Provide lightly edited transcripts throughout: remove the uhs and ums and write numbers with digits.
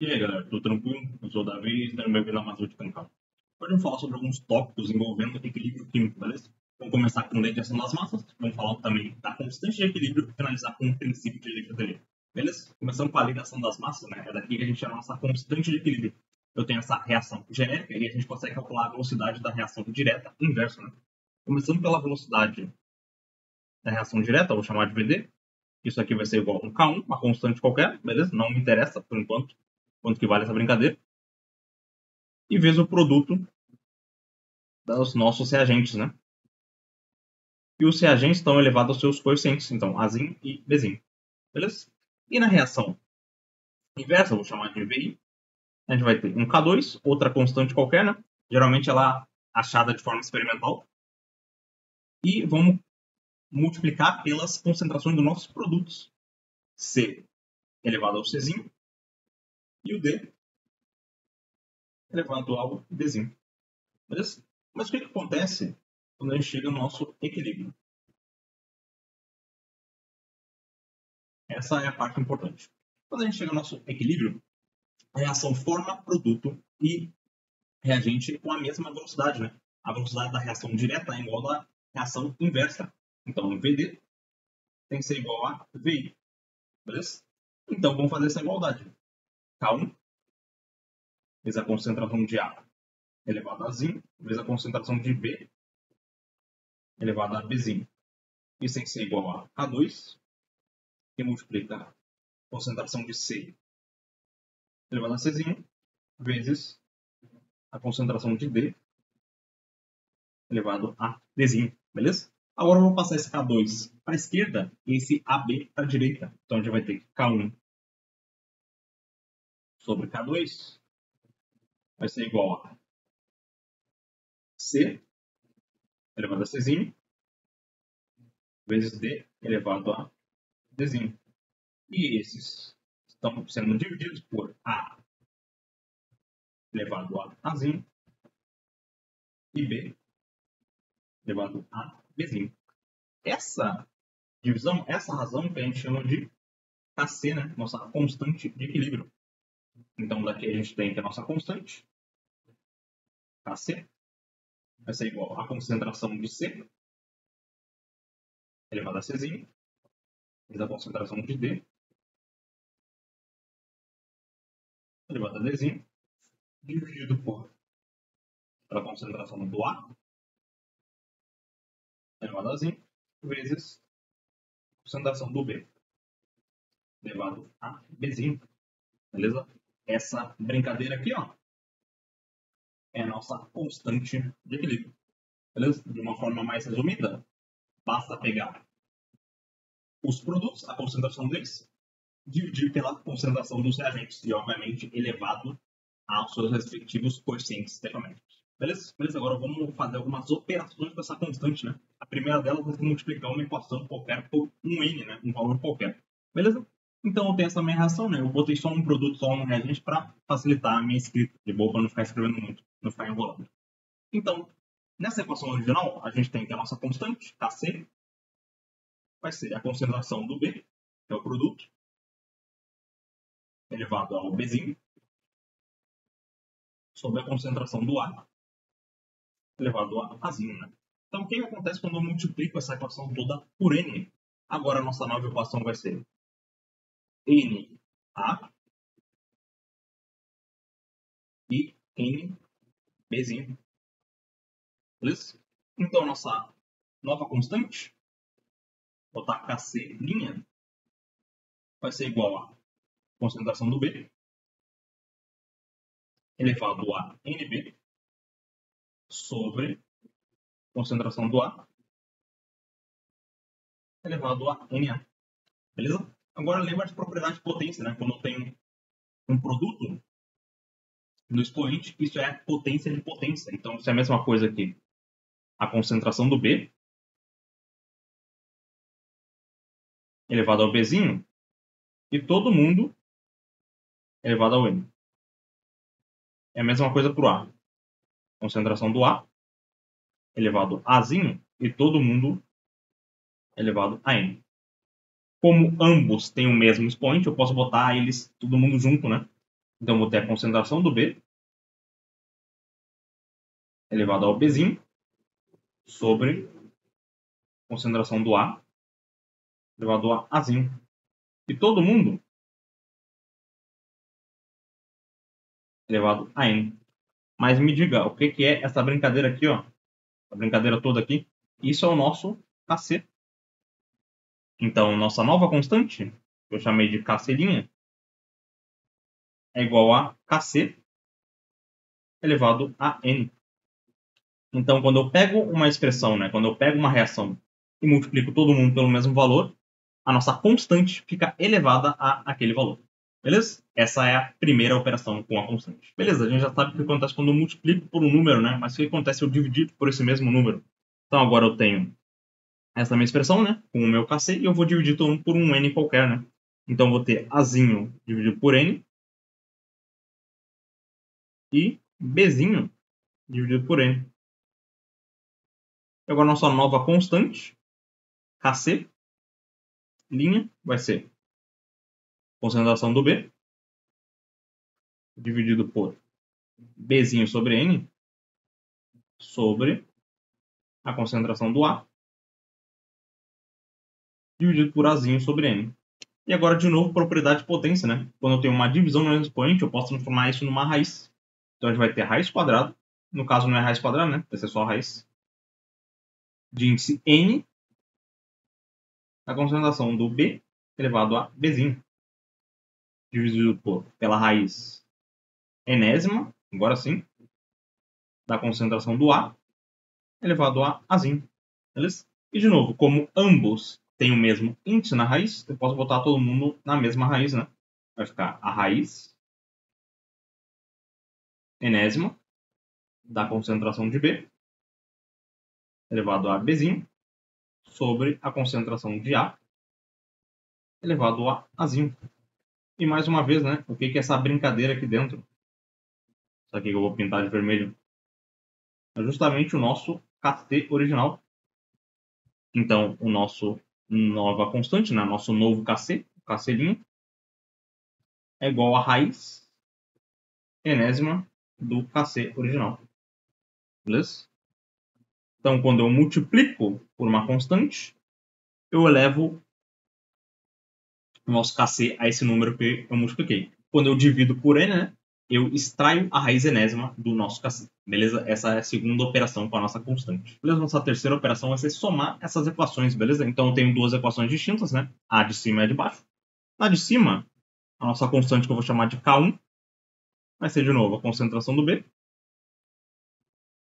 E aí, galera, tudo tranquilo? Eu sou o Davi e sejam bem-vindos a mais um vídeo do canal. Hoje vamos falar sobre alguns tópicos envolvendo equilíbrio químico, beleza? Vamos começar com radiação das massas, vamos falar também da constante de equilíbrio e finalizar com o princípio de equilíbrio, beleza? Começando com a ligação das massas, né? É daqui que a gente chama a nossa constante de equilíbrio. Eu tenho essa reação genérica e a gente consegue calcular a velocidade da reação direta e inversa, né? Começando pela velocidade da reação direta, eu vou chamar de VD. Isso aqui vai ser igual a um K1, uma constante qualquer, beleza? Não me interessa, por enquanto, quanto que vale essa brincadeira. E vezes o produto dos nossos reagentes, né? E os reagentes estão elevados aos seus coeficientes, então Azinho e Bzinho, beleza? E na reação inversa, vou chamar de VI, a gente vai ter um K2, outra constante qualquer, né? Geralmente ela é achada de forma experimental. E vamos multiplicar pelas concentrações dos nossos produtos. C elevado ao Czinho e o D elevado ao Dzinho, beleza? Mas o que acontece quando a gente chega no nosso equilíbrio? Essa é a parte importante. Quando a gente chega no nosso equilíbrio, a reação forma produto e reagente com a mesma velocidade, né? A velocidade da reação direta é igual à reação inversa. Então, VD tem que ser igual a VI, beleza? Então, vamos fazer essa igualdade. K1 vezes a concentração de A elevado a Z, vezes a concentração de B elevado a Bzinho. Isso tem que ser igual a K2, que multiplica a concentração de C elevado a Czinho, vezes a concentração de D elevado a Dzinho, beleza? Agora eu vou passar esse K2 para a esquerda e esse AB para a direita. Então a gente vai ter K1 sobre K2 vai ser igual a C elevado a Czinho vezes D elevado a Dzinho. E esses estão sendo divididos por A elevado a Azinho e B elevado a Bzinho. Essa divisão, essa razão que a gente chama de Kc, né? Nossa constante de equilíbrio. Então daqui a gente tem que a nossa constante, Kc, vai ser igual à concentração de C elevado a Czinho vezes a concentração de D elevado a Dzinho dividido por a concentração do A elevado a Z vezes a concentração do B elevado a Bzinho, beleza? Essa brincadeira aqui, ó, é a nossa constante de equilíbrio, beleza? De uma forma mais resumida, basta pegar os produtos, a concentração deles, dividir pela concentração dos reagentes e, obviamente, elevado aos seus respectivos coeficientes estequiométricos. Beleza? Beleza? Agora vamos fazer algumas operações com essa constante, né? A primeira delas vai ser multiplicar uma equação qualquer por um n, né? Um valor qualquer. Beleza? Então eu tenho essa minha reação, né? Eu botei só um produto, só um reagente para facilitar a minha escrita, de boa, para não ficar escrevendo muito, não ficar enrolando. Então, nessa equação original, a gente tem que a nossa constante, Kc, vai ser a concentração do B, que é o produto, elevado ao Bzinho, sobre a concentração do A, elevado a Azinho, né? Então, o que acontece quando eu multiplico essa equação toda por n? Agora, a nossa nova equação vai ser Na e NBzinho. Beleza? Então, a nossa nova constante, botar Kc', vai ser igual a concentração do B, elevado a NB, sobre concentração do A, elevado a Na. Beleza? Agora, lembra de propriedade de potência, né? Quando eu tenho um produto no expoente, isso é potência de potência. Então, isso é a mesma coisa que a concentração do B elevado ao Bzinho e todo mundo elevado ao N. É a mesma coisa para o A. Concentração do A elevado a Zinho e todo mundo elevado a N. Como ambos têm o mesmo expoente, eu posso botar eles todo mundo junto, né? Então, eu vou ter a concentração do B elevado ao Bzinho sobre a concentração do A elevado a Azinho. E todo mundo elevado a N. Mas me diga, o que é essa brincadeira aqui, ó? A brincadeira toda aqui? Isso é o nosso KC. Então, nossa nova constante, que eu chamei de KC', é igual a KC elevado a N. Então, quando eu pego uma expressão, né, quando eu pego uma reação e multiplico todo mundo pelo mesmo valor, a nossa constante fica elevada a aquele valor. Beleza? Essa é a primeira operação com a constante. Beleza, a gente já sabe o que acontece quando eu multiplico por um número, né? Mas o que acontece se eu dividir por esse mesmo número? Então, agora eu tenho essa minha expressão, né? Com o meu KC, e eu vou dividir por um N qualquer, né? Então, eu vou ter Azinho dividido por N e Bzinho dividido por N. E agora, nossa nova constante, KC, vai ser concentração do B dividido por Bzinho sobre N sobre a concentração do A dividido por Azinho sobre N. E agora, de novo, propriedade de potência, né? Quando eu tenho uma divisão no expoente, eu posso transformar isso numa raiz. Então, a gente vai ter raiz quadrada. No caso, não é raiz quadrada, né? Vai ser só raiz de índice N a concentração do B elevado a Bzinho dividido pela raiz enésima, agora sim, da concentração do A elevado a Azinho. Beleza? E, de novo, como ambos têm o mesmo índice na raiz, eu posso botar todo mundo na mesma raiz, né? Vai ficar a raiz enésima da concentração de B elevado a Bzinho sobre a concentração de A elevado a Azinho. E mais uma vez, né? O que é essa brincadeira aqui dentro? Isso aqui que eu vou pintar de vermelho. É justamente o nosso KT original. Então, o nosso nova constante, né? Nosso novo KC, KC', é igual a raiz enésima do KC original. Beleza? Então, quando eu multiplico por uma constante, eu elevo o nosso KC a esse número que eu multipliquei. Quando eu divido por N, né, eu extraio a raiz enésima do nosso KC. Beleza? Essa é a segunda operação com a nossa constante. Beleza? Nossa terceira operação vai ser somar essas equações, beleza? Então eu tenho duas equações distintas, né? A de cima e a de baixo. Na de cima, a nossa constante que eu vou chamar de K1 vai ser de novo a concentração do B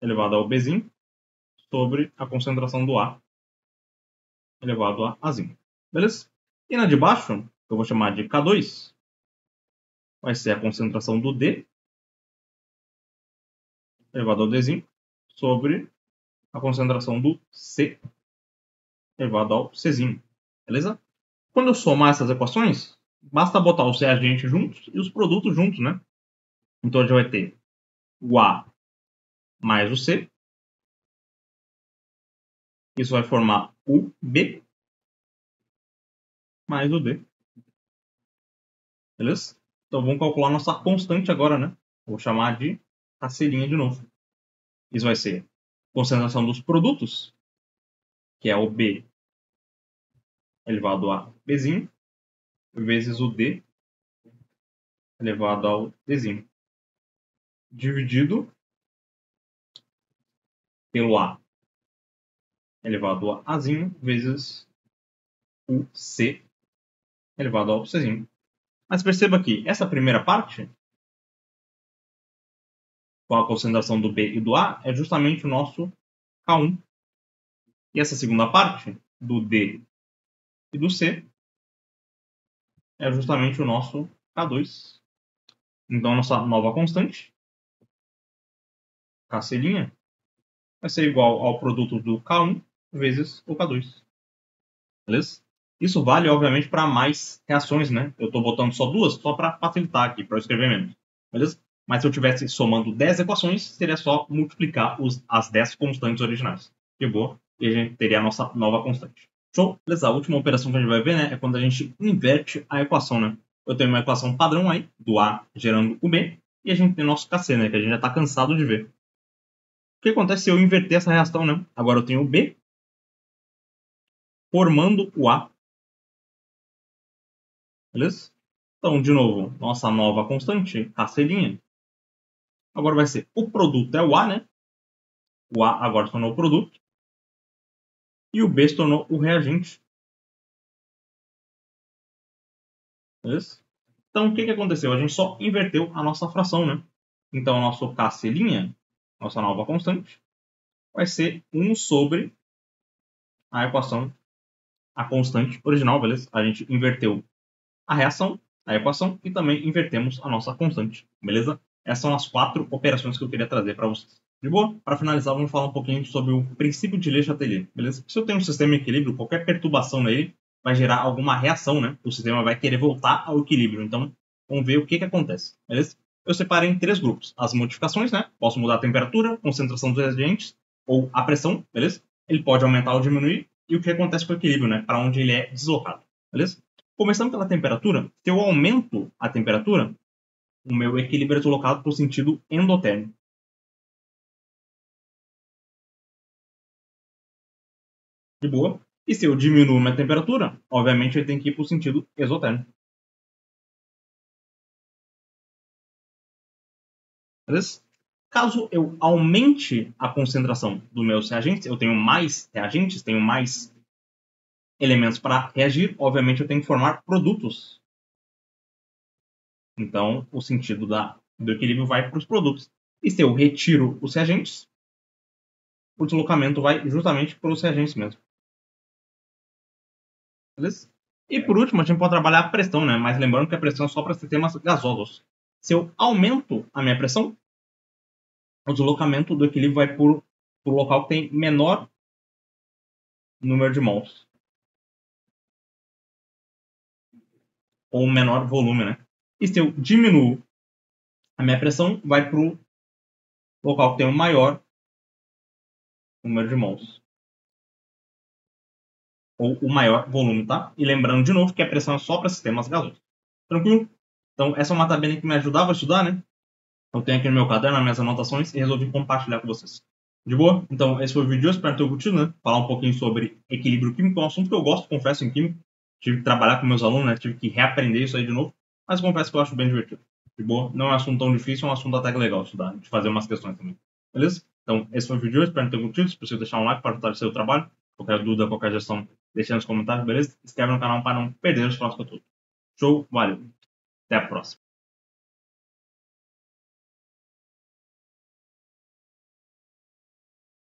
elevado ao Bzinho sobre a concentração do A elevado a Azinho. Beleza? E na de baixo, que eu vou chamar de K2, vai ser a concentração do D elevado ao Dzinho sobre a concentração do C elevado ao Czinho. Beleza? Quando eu somar essas equações, basta botar os reagentes juntos e os produtos juntos, né? Então a gente vai ter o A mais o C. Isso vai formar o B mais o D. Beleza? Então vamos calcular nossa constante agora, né? Vou chamar de KC' de novo. Isso vai ser concentração dos produtos, que é o B elevado a Bzinho, vezes o D elevado ao Dzinho, dividido pelo A elevado a Azinho, vezes o C elevado ao Czinho. Mas perceba que essa primeira parte, com a concentração do B e do A, é justamente o nosso K1. E essa segunda parte, do D e do C, é justamente o nosso K2. Então, a nossa nova constante, KC', vai ser igual ao produto do K1 vezes o K2. Beleza? Isso vale, obviamente, para mais reações, né? Eu estou botando só duas, só para facilitar aqui, para eu escrever menos. Beleza? Mas se eu estivesse somando 10 equações, seria só multiplicar as 10 constantes originais. De boa. E a gente teria a nossa nova constante. Show? Beleza, a última operação que a gente vai ver, né, é quando a gente inverte a equação, né? eu tenho uma equação padrão aí, do A gerando o B, e a gente tem nosso KC, né, que a gente já está cansado de ver. O que acontece se eu inverter essa reação, né? Agora eu tenho o B formando o A. Beleza? Então, de novo, nossa nova constante, KC'. Agora vai ser, o produto é o A, né? O A agora se tornou o produto. E o B se tornou o reagente. Beleza? Então, o que aconteceu? A gente só inverteu a nossa fração, né? Então, nosso KC', nossa nova constante, vai ser 1 sobre a equação, a constante original, beleza? A gente inverteu a reação, a equação, e também invertemos a nossa constante, beleza? Essas são as 4 operações que eu queria trazer para vocês. De boa? Para finalizar, vamos falar um pouquinho sobre o princípio de Le-Chatelier, beleza? Se eu tenho um sistema em equilíbrio, qualquer perturbação nele vai gerar alguma reação, né? O sistema vai querer voltar ao equilíbrio. Então, vamos ver o que acontece, beleza? Eu separei em 3 grupos. As modificações, né? Posso mudar a temperatura, concentração dos reagentes ou a pressão, beleza? Ele pode aumentar ou diminuir. E o que acontece com o equilíbrio, né? Para onde ele é deslocado, beleza? Começando pela temperatura, se eu aumento a temperatura, o meu equilíbrio é deslocado para o sentido endotérmico. De boa. E se eu diminuo minha temperatura, obviamente ele tem que ir para o sentido exotérmico. Beleza? Caso eu aumente a concentração dos meus reagentes, eu tenho mais reagentes, tenho mais elementos para reagir, obviamente eu tenho que formar produtos. Então, o sentido do equilíbrio vai para os produtos. E se eu retiro os reagentes, o deslocamento vai justamente para os reagentes mesmo. Beleza? E por último, a gente pode trabalhar a pressão, né? Mas lembrando que a pressão é só para sistemas gasosos. Se eu aumento a minha pressão, o deslocamento do equilíbrio vai para o local que tem menor número de mols. Ou menor volume, né? E se eu diminuo a minha pressão, vai para o local que tem um maior número de mols. Ou o maior volume, tá? E lembrando de novo que a pressão é só para sistemas gasosos. Tranquilo? Então, essa é uma tabela que me ajudava a estudar, né? Eu tenho aqui no meu caderno, nas minhas anotações, e resolvi compartilhar com vocês. De boa? Então, esse foi o vídeo. Espero ter curtido, né? Falar um pouquinho sobre equilíbrio químico, é um assunto que eu gosto, confesso, em química. Tive que trabalhar com meus alunos, né? Tive que reaprender isso aí de novo. Mas confesso que eu acho bem divertido. De boa? Não é um assunto tão difícil, é um assunto até que legal estudar, de fazer umas questões também. Beleza? Então, esse foi o vídeo. Espero ter curtido. Se possível, deixar um like para fortalecer o trabalho. Qualquer dúvida, qualquer gestão, deixa nos comentários, beleza? Se inscreve no canal para não perder os próximos conteúdos. Show? Valeu! Até a próxima.